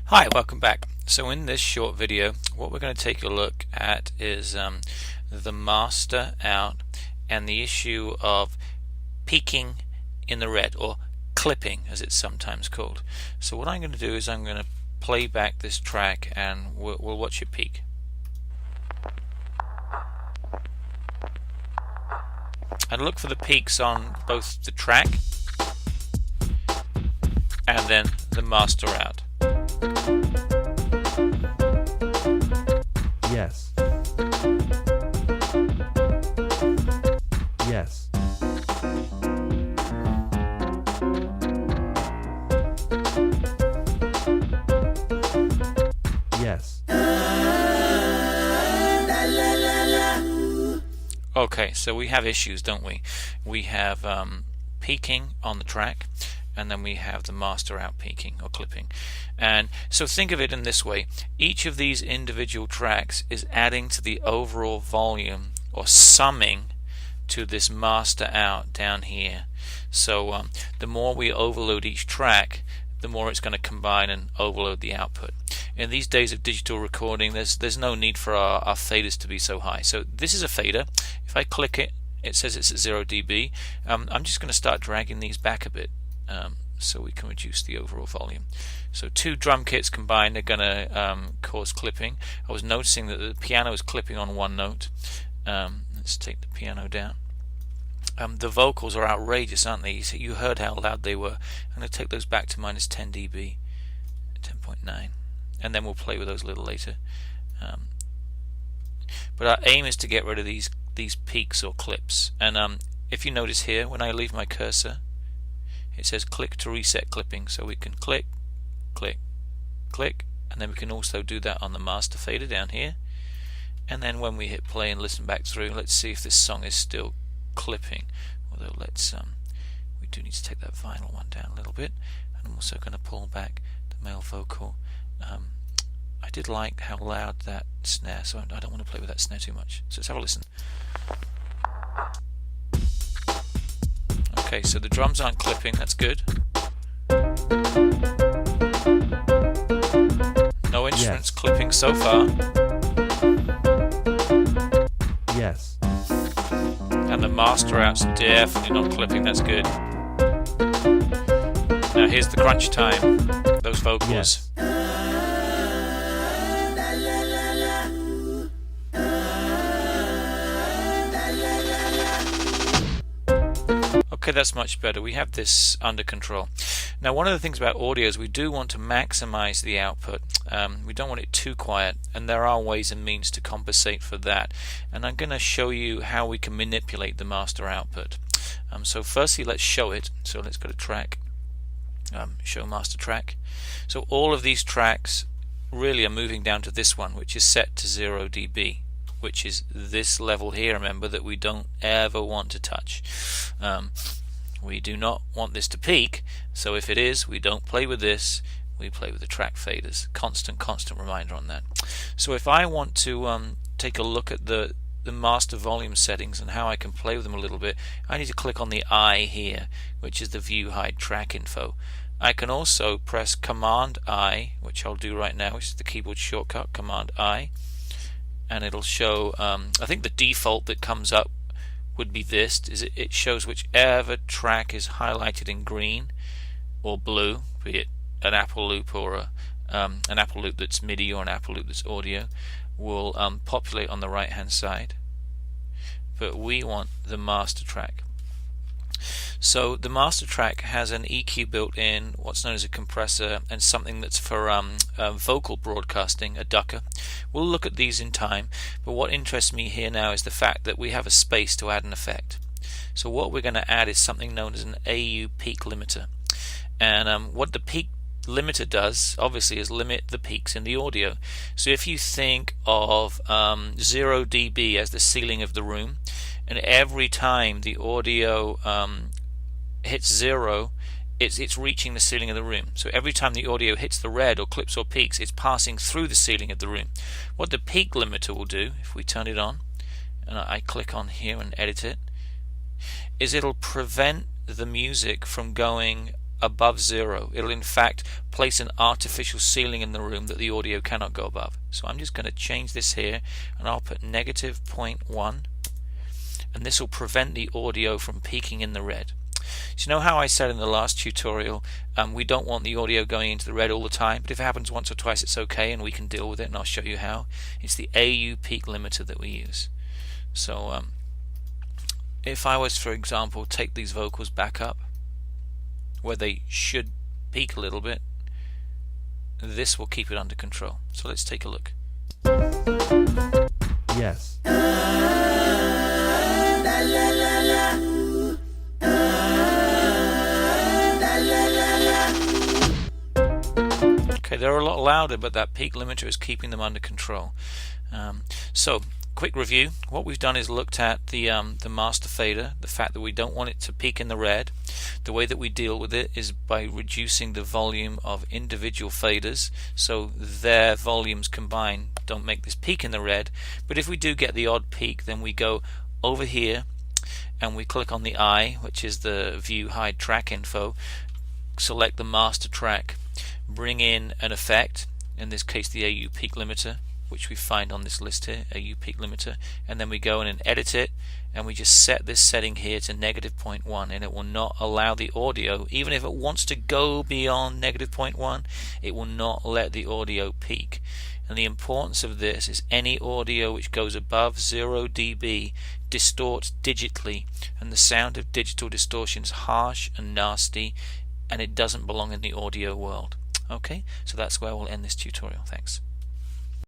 Hi, welcome back. So in this short video, what we're going to take a look at is the master out and the issue of peaking in the red, or clipping as it's sometimes called. So what I'm going to do is I'm going to play back this track and we'll watch it peak. And look for the peaks on both the track and then the master out. Yes. Yes. Yes. Okay, so we have issues, don't we? We have peaking on the track, and then we have the master out peaking or clipping. And so think of it in this way: each of these individual tracks is adding to the overall volume, or summing to this master out down here. So the more we overload each track, the more it's going to combine and overload the output. In these days of digital recording, there's no need for our faders to be so high. So this is a fader. If I click it, it says it's at 0 dB. I'm just going to start dragging these back a bit so we can reduce the overall volume. So two drum kits combined are going to cause clipping. I was noticing that the piano is clipping on one note. Let's take the piano down. The vocals are outrageous, aren't they? You heard how loud they were. I'm going to take those back to minus 10 dB, 10.9, and then we'll play with those a little later. But our aim is to get rid of these peaks or clips. And if you notice here, when I leave my cursor, it says click to reset clipping. So we can click, click, click, and then we can also do that on the master fader down here. And then when we hit play and listen back through, let's see if this song is still clipping. Although we do need to take that vinyl one down a little bit. And I'm also going to pull back the male vocal. I did like how loud that snare, so I don't want to play with that snare too much. So let's have a listen. Okay, so the drums aren't clipping, that's good. No instruments clipping so far. Yes. And the master out's definitely not clipping, that's good. Now here's the crunch time, those vocals. Yes. Okay, that's much better. We have this under control. Now, one of the things about audio is we do want to maximize the output. We don't want it too quiet, and there are ways and means to compensate for that. And I'm going to show you how we can manipulate the master output. So firstly, let's show it. So let's go to track, show master track. So all of these tracks really are moving down to this one, which is set to 0 dB. Which is this level here, remember, that we don't ever want to touch. We do not want this to peak, so if it is, we don't play with this, we play with the track faders. Constant reminder on that. So if I want to take a look at the master volume settings and how I can play with them a little bit, I need to click on the I here, which is the view hide track info. I can also press Command I, which I'll do right now, which is the keyboard shortcut, Command I, and it'll show, I think the default that comes up would be this, is it shows whichever track is highlighted in green or blue, be it an Apple loop or an Apple loop that's MIDI or an Apple loop that's audio, will populate on the right hand side. But we want the master track. So the master track has an EQ built in, what's known as a compressor, and something that's for vocal broadcasting, a ducker. We'll look at these in time, but what interests me here now is the fact that we have a space to add an effect. So what we're going to add is something known as an AU peak limiter. And what the peak limiter does, obviously, is limit the peaks in the audio. So if you think of 0 dB as the ceiling of the room, and every time the audio hits 0, it's reaching the ceiling of the room. So every time the audio hits the red or clips or peaks, it's passing through the ceiling of the room. What the peak limiter will do, if we turn it on, and I click on here and edit it, is it'll prevent the music from going above 0. It'll in fact place an artificial ceiling in the room that the audio cannot go above. So I'm just going to change this here, and I'll put negative 0.1, and this will prevent the audio from peaking in the red. So you know how I said in the last tutorial, we don't want the audio going into the red all the time, but if it happens once or twice it's okay and we can deal with it, and I'll show you how. It's the AU peak limiter that we use. So if I was, for example, take these vocals back up where they should peak a little bit, this will keep it under control. So let's take a look. Yes. Okay, they're a lot louder, but that peak limiter is keeping them under control. So, quick review. What we've done is looked at the master fader, the fact that we don't want it to peak in the red. The way that we deal with it is by reducing the volume of individual faders, so their volumes combined don't make this peak in the red. But if we do get the odd peak, then we go over here and we click on the eye, which is the view hide track info, select the master track, bring in an effect, in this case the AU peak limiter, which we find on this list here, AU peak limiter, and then we go in and edit it, and we just set this setting here to negative 0.1, and it will not allow the audio, even if it wants to go beyond negative 0.1, it will not let the audio peak. And the importance of this is any audio which goes above 0 dB distorts digitally, and the sound of digital distortion is harsh and nasty, and it doesn't belong in the audio world. Okay, so that's where we'll end this tutorial. Thanks.